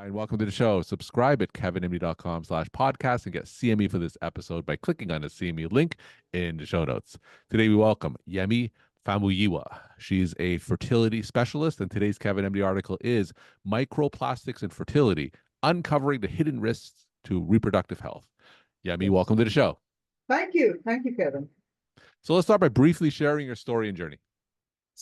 Hi, and welcome to the show. Subscribe at kevinmd.com/podcast and get CME for this episode by clicking on the CME link in the show notes. Today, we welcome Yemi Famuyiwa. She's a fertility specialist, and today's Kevin MD article is Microplastics and Fertility, Uncovering the Hidden Risks to Reproductive Health. Yemi, Yes. welcome to the show. Thank you. Thank you, Kevin. So let's start by briefly sharing your story and journey.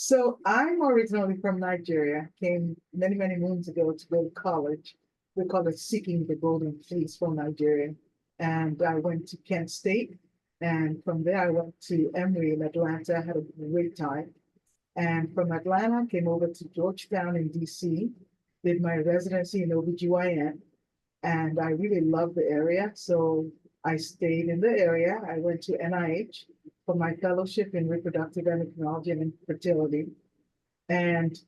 So I'm originally from Nigeria, came many, many moons ago to go to college. We call it Seeking the Golden Fleece from Nigeria. And I went to Kent State. And from there, I went to Emory in Atlanta. I had a great time. And from Atlanta, came over to Georgetown in DC, did my residency in OBGYN. And I really loved the area. So I stayed in the area. I went to NIH for my fellowship in reproductive endocrinology and fertility. And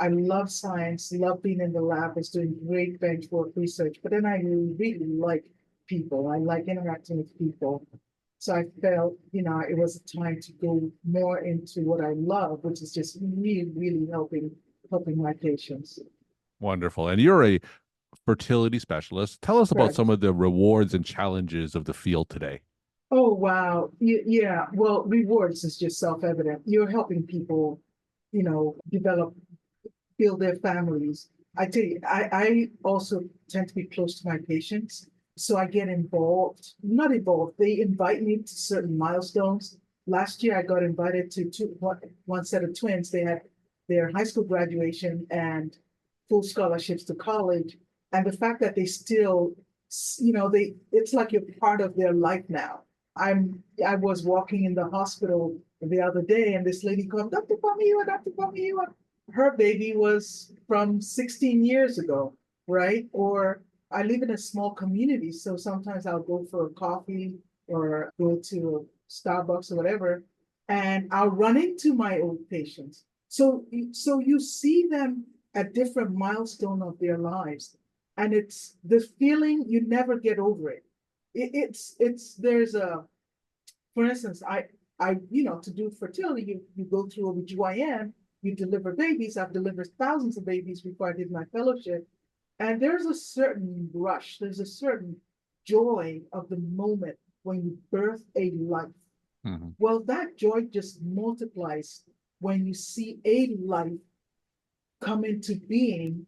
I love science, love being in the lab, was doing great bench work research, but then I really like people. I like interacting with people. So I felt, it was a time to go more into what I love, which is just really helping my patients. Wonderful. And you're a fertility specialist. Tell us about some Correct. of the rewards and challenges of the field today. Oh, wow. Yeah. Well, rewards is just self-evident. You're helping people, develop, build their families. I tell you, I also tend to be close to my patients. So I get involved, not involved, they invite me to certain milestones. Last year, I got invited to one set of twins. They had their high school graduation and full scholarships to college. And the fact that they still, it's like you're part of their life now. I was walking in the hospital the other day, and this lady called, Dr. Famuyiwa, Dr. Famuyiwa. Her baby was from 16 years ago, right? Or I live in a small community, so sometimes I'll go for a coffee or go to Starbucks or whatever, and I'll run into my old patients. So you see them at different milestones of their lives, and it's the feeling you never get over it. There's a, for instance, to do fertility, you go through OBGYN, you deliver babies. I've delivered thousands of babies before I did my fellowship. And there's a certain rush, there's a certain joy of the moment when you birth a life. Mm-hmm. Well, that joy just multiplies when you see a life come into being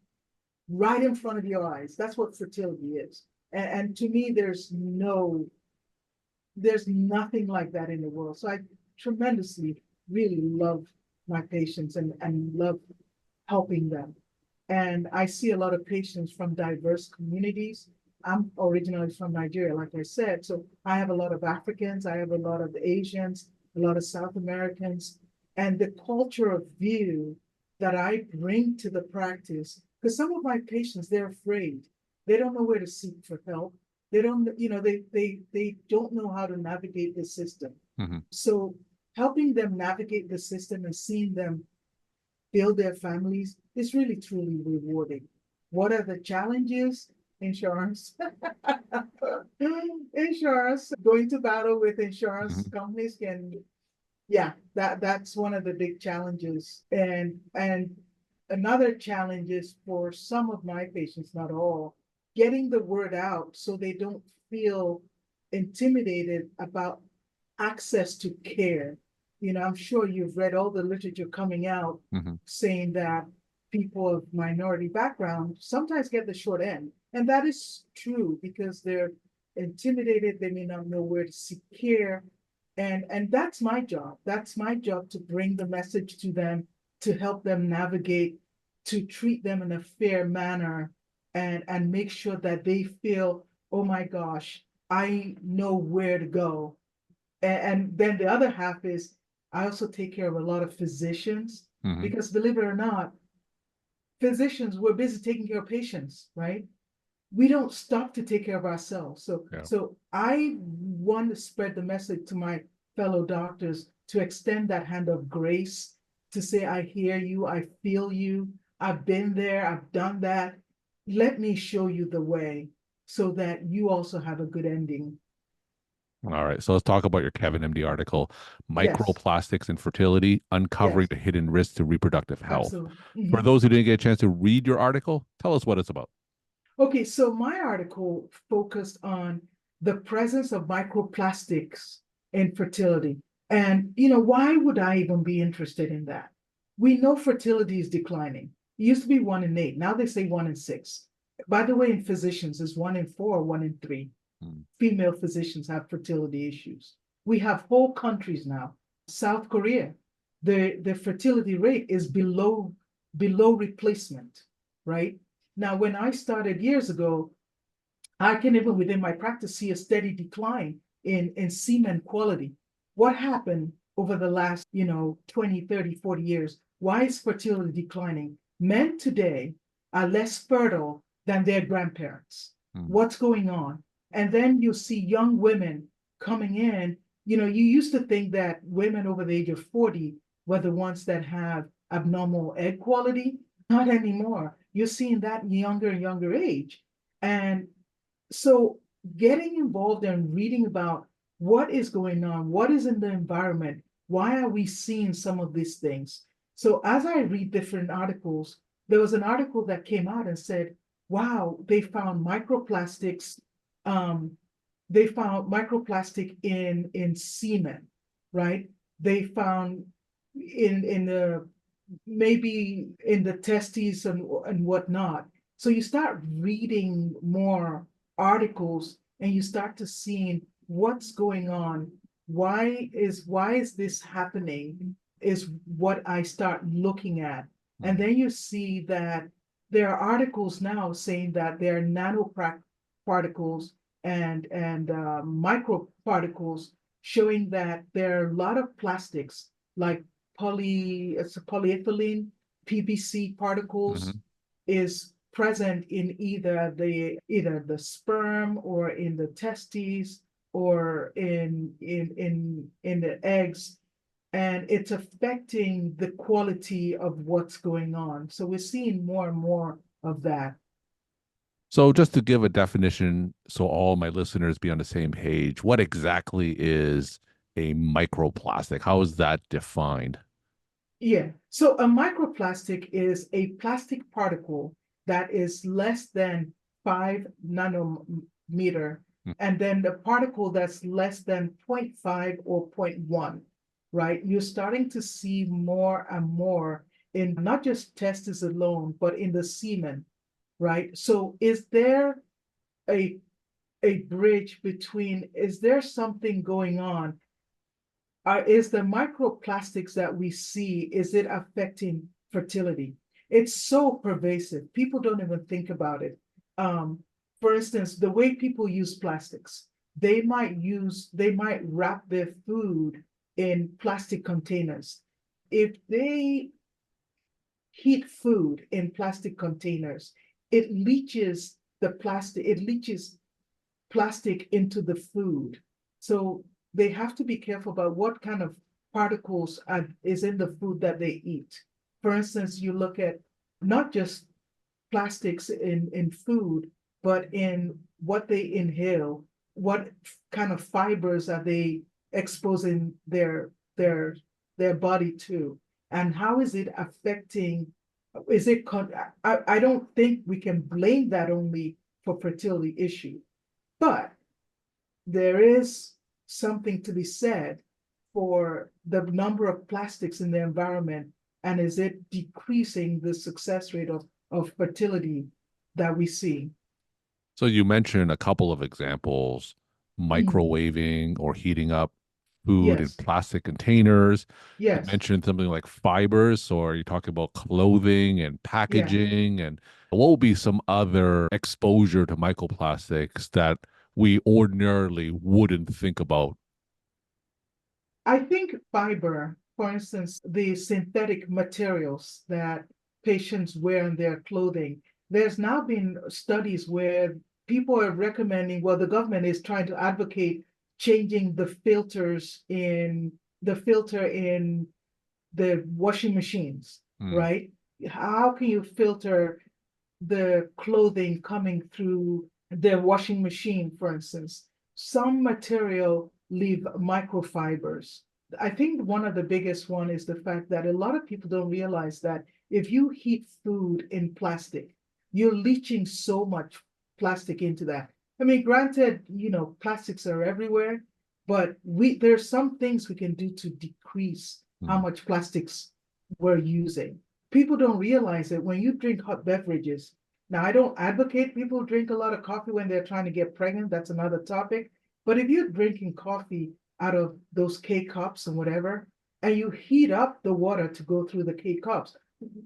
right in front of your eyes. That's what fertility is. And to me, there's nothing like that in the world. So I tremendously really love my patients and love helping them. And I see a lot of patients from diverse communities. I'm originally from Nigeria, like I said. So I have a lot of Africans, I have a lot of Asians, a lot of South Americans, and the culture of view that I bring to the practice, because some of my patients, they're afraid. They don't know where to seek for help. They don't, they don't know how to navigate the system. Mm-hmm. So helping them navigate the system and seeing them build their families is really truly rewarding. What are the challenges? Insurance. Insurance, going to battle with insurance Mm-hmm. companies that's one of the big challenges. And another challenge is for some of my patients, not all, getting the word out so they don't feel intimidated about access to care. I'm sure you've read all the literature coming out Mm-hmm. saying that people of minority background sometimes get the short end. And that is true because they're intimidated, they may not know where to seek care. And that's my job. That's my job to bring the message to them, to help them navigate, to treat them in a fair manner, and make sure that they feel, oh my gosh, I know where to go. And then the other half is I also take care of a lot of physicians Mm-hmm. because believe it or not, physicians, we're busy taking care of patients, right? We don't stop to take care of ourselves. So, Yeah. so I want to spread the message to my fellow doctors to extend that hand of grace, to say, I hear you, I feel you, I've been there, I've done that. Let me show you the way so that you also have a good ending. All right. So let's talk about your Kevin MD article, Yes, Microplastics and Fertility, Uncovering yes, the Hidden Risks to Reproductive Health. absolutely. For those who didn't get a chance to read your article, tell us what it's about. Okay, so my article focused on the presence of microplastics in fertility. And, why would I even be interested in that? We know fertility is declining. It used to be 1 in 8. Now they say 1 in 6. By the way, in physicians, it's 1 in 4, 1 in 3. Mm. Female physicians have fertility issues. We have whole countries now. South Korea, the fertility rate is below replacement, right? Now, when I started years ago, I can even within my practice see a steady decline in semen quality. What happened over the last, 20, 30, 40 years? Why is fertility declining? Men today are less fertile than their grandparents. Mm. What's going on? And then you see young women coming in. You used to think that women over the age of 40 were the ones that have abnormal egg quality. Not anymore. You're seeing that in younger and younger age. And so getting involved and reading about what is going on, what is in the environment, why are we seeing some of these things? So as I read different articles, there was an article that came out and said, wow, they found microplastics, in semen, right? They found in the maybe in the testes and whatnot. So you start reading more articles and you start to seeing what's going on. Why is this happening? Is what I start looking at. And then you see that there are articles now saying that there are nanoparticles and microparticles showing that there are a lot of plastics like polyethylene, PVC particles Mhm. is present in either the sperm or in the testes or in the eggs, and it's affecting the quality of what's going on. So we're seeing more and more of that. So, just to give a definition so all my listeners be on the same page, what exactly is a microplastic? How is that defined? Yeah. So a microplastic is a plastic particle that is less than 5 nanometer, Mm. and then the particle that's less than 0.5 or zero point 0.1, right? You're starting to see more and more in not just testes alone, but in the semen, right? So is there a bridge between, is there something going on? Is the microplastics that we see, is it affecting fertility? It's so pervasive. People don't even think about it. Um, for instance, the way people use plastics, they might wrap their food in plastic containers. If they heat food in plastic containers, it leaches plastic into the food. So they have to be careful about what kind of particles is in the food that they eat. For instance, you look at not just plastics in food, but in what they inhale, what kind of fibers are they exposing their body to, and how is it affecting, I don't think we can blame that only for fertility issue, but there is something to be said for the number of plastics in the environment, and is it decreasing the success rate of fertility that we see? So, you mentioned a couple of examples: Mhm. microwaving or heating up food in Yes, plastic containers. You yes, mentioned something like fibers, so are you talking about clothing and yeah. packaging? And what would be some other exposure to microplastics that we ordinarily wouldn't think about? I think fiber, for instance, the synthetic materials that patients wear in their clothing, there's now been studies where people are recommending, well, the government is trying to advocate changing the filter in the washing machines, Mm. right? How can you filter the clothing coming through the washing machine, for instance? Some material leave microfibers. I think one of the biggest one is the fact that a lot of people don't realize that if you heat food in plastic, you're leaching so much plastic into that. I mean, granted, plastics are everywhere, but there's some things we can do to decrease how much plastics we're using. People don't realize that when you drink hot beverages, now I don't advocate people drink a lot of coffee when they're trying to get pregnant. That's another topic. But if you're drinking coffee out of those K cups and whatever, and you heat up the water to go through the K cups,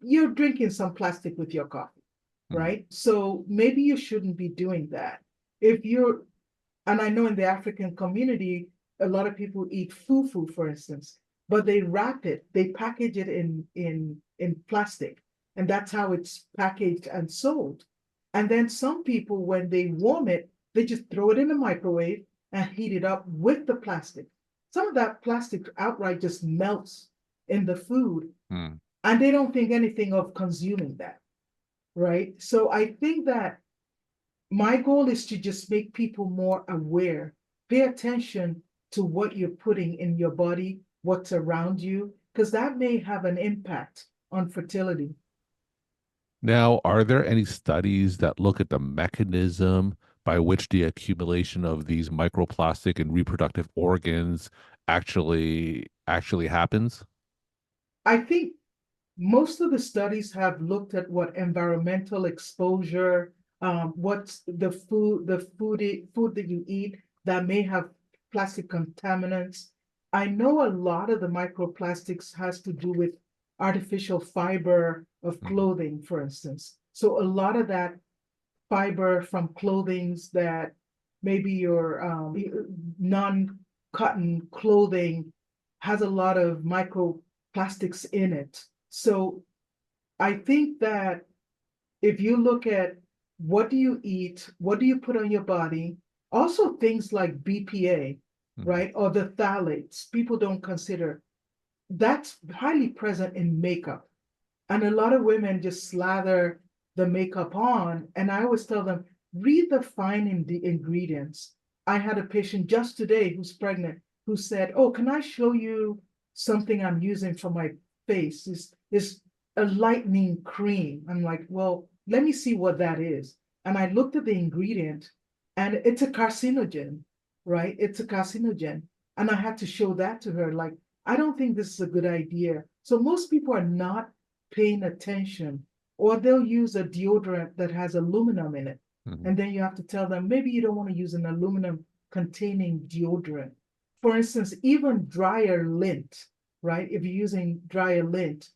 you're drinking some plastic with your coffee, right? So maybe you shouldn't be doing that. And I know in the African community, a lot of people eat fufu, for instance, but they wrap it, they package it in plastic, and that's how it's packaged and sold. And then some people, when they warm it, they just throw it in the microwave and heat it up with the plastic. Some of that plastic outright just melts in the food, and they don't think anything of consuming that, right? So I think that my goal is to just make people more aware, pay attention to what you're putting in your body, what's around you, because that may have an impact on fertility. Now, are there any studies that look at the mechanism by which the accumulation of these microplastic and reproductive organs actually happens? I think most of the studies have looked at what environmental exposure, what's the food that you eat that may have plastic contaminants. I know a lot of the microplastics has to do with artificial fiber of clothing, for instance. So a lot of that fiber from clothings that maybe your non-cotton clothing has a lot of microplastics in it. So I think that if you look at what do you eat, what do you put on your body, also things like BPA, right, or the phthalates, people don't consider that's highly present in makeup. And a lot of women just slather the makeup on. And I always tell them, read the fine ingredients. I had a patient just today who's pregnant who said, oh, can I show you something I'm using for my face? It's a lightening cream. I'm like, well, let me see what that is. And I looked at the ingredient and it's a carcinogen, right? It's a carcinogen. And I had to show that to her. Like, I don't think this is a good idea. So most people are not paying attention, or they'll use a deodorant that has aluminum in it. And then you have to tell them, maybe you don't want to use an aluminum containing deodorant. For instance, even dryer lint, right? If you're using dryer lint,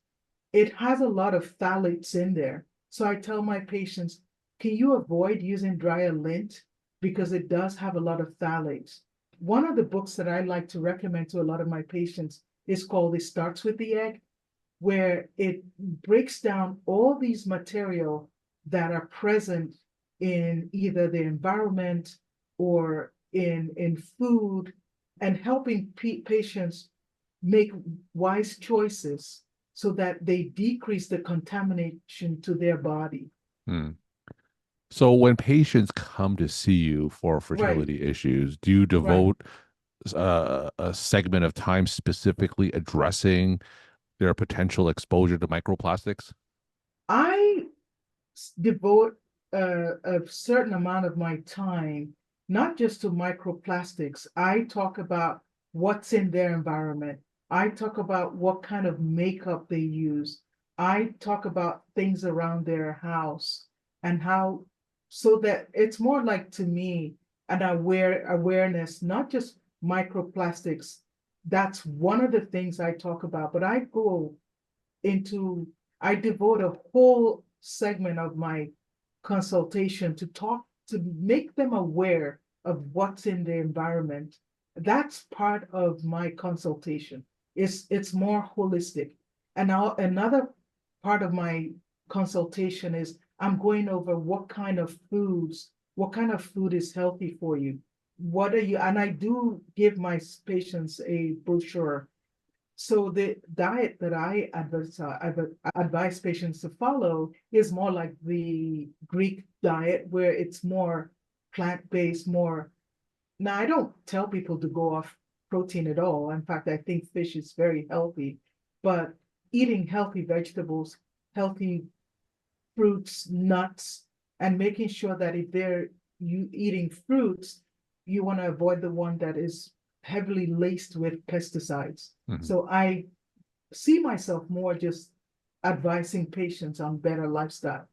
it has a lot of phthalates in there. So I tell my patients, can you avoid using dryer lint? Because it does have a lot of phthalates. One of the books that I like to recommend to a lot of my patients is called It Starts with the Egg, where it breaks down all these material that are present in either the environment or in food, and helping patients make wise choices so that they decrease the contamination to their body. So when patients come to see you for fertility issues, do you devote a segment of time specifically addressing their potential exposure to microplastics? I devote a certain amount of my time, not just to microplastics. I talk about what's in their environment. I talk about what kind of makeup they use. I talk about things around their house and how, so that it's more like, to me, an awareness, not just microplastics. That's one of the things I talk about, but I devote a whole segment of my consultation to make them aware of what's in the environment. That's part of my consultation. It's more holistic. And now another part of my consultation is I'm going over what kind of food is healthy for you. And I do give my patients a brochure. So the diet that I advise patients to follow is more like the Greek diet, where it's more plant-based, more. Now, I don't tell people to go off protein at all. In fact, I think fish is very healthy, but eating healthy vegetables, healthy fruits, nuts, and making sure that if they're you eating fruits, you want to avoid the one that is heavily laced with pesticides. Mhm. So I see myself more just advising patients on better lifestyle.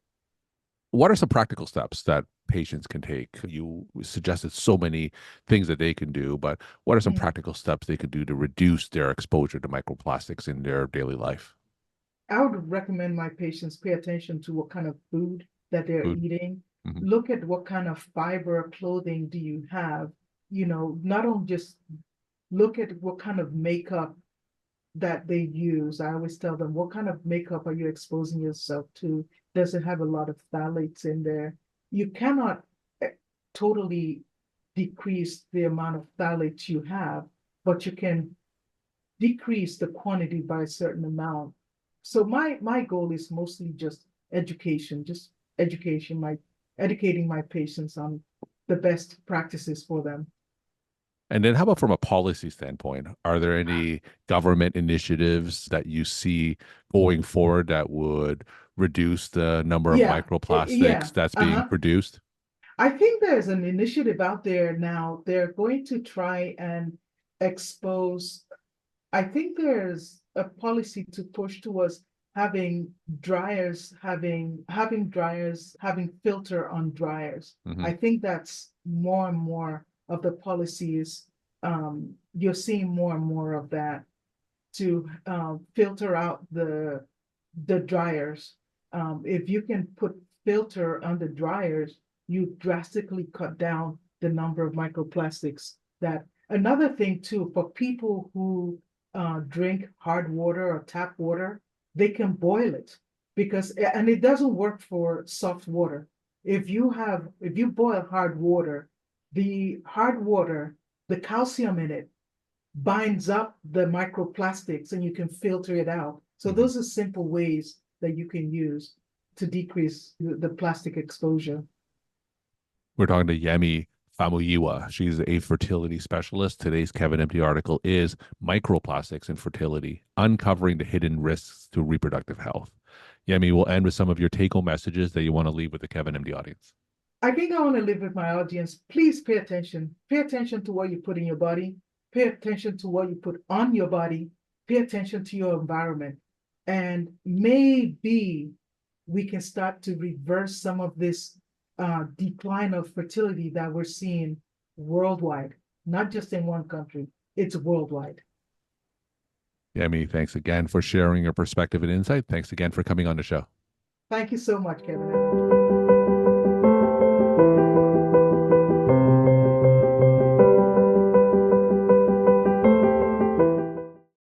What are some practical steps that patients can take? You suggested so many things that they can do, but what are some Mm. practical steps they can do to reduce their exposure to microplastics in their daily life? I would recommend my patients pay attention to what kind of food that they're Food. eating. Hmm. Look at what kind of fiber clothing do you have. Not only just look at what kind of makeup that they use. I always tell them, what kind of makeup are you exposing yourself to? Does it have a lot of phthalates in there? You cannot totally decrease the amount of phthalates you have, but you can decrease the quantity by a certain amount. So my goal is mostly just education, my educating my patients on the best practices for them. And then, how about from a policy standpoint? Are there any government initiatives that you see going forward that would reduce the number of Yeah, yeah, microplastics that's being uh-huh. produced? I think there's an initiative out there now. They're going to try and expose. I think there's a policy to push towards having dryers having filter on dryers. Hmm. I think that's more and more of the policies. You're seeing more and more of that to filter out the dryers. If you can put filter on the dryers, you drastically cut down the number of microplastics. That another thing too, for people who drink hard water or tap water, they can boil it because and it doesn't work for soft water. If you boil hard water, the hard water, the calcium in it binds up the microplastics and you can filter it out. So Hmm. those are simple ways that you can use to decrease the plastic exposure. We're talking to Yemi Famuyiwa. She's a fertility specialist. Today's Kevin Empty article is Microplastics in Fertility, Uncovering the Hidden Risks to Reproductive Health. Yemi, we'll end with some of your take-home messages that you want to leave with the Kevin Empty audience. I think I want to live with my audience. Please pay attention. Pay attention to what you put in your body. Pay attention to what you put on your body. Pay attention to your environment. And maybe we can start to reverse some of this decline of fertility that we're seeing worldwide, not just in one country, it's worldwide. Yemi, thanks again for sharing your perspective and insight. Thanks again for coming on the show. Thank you so much, Kevin.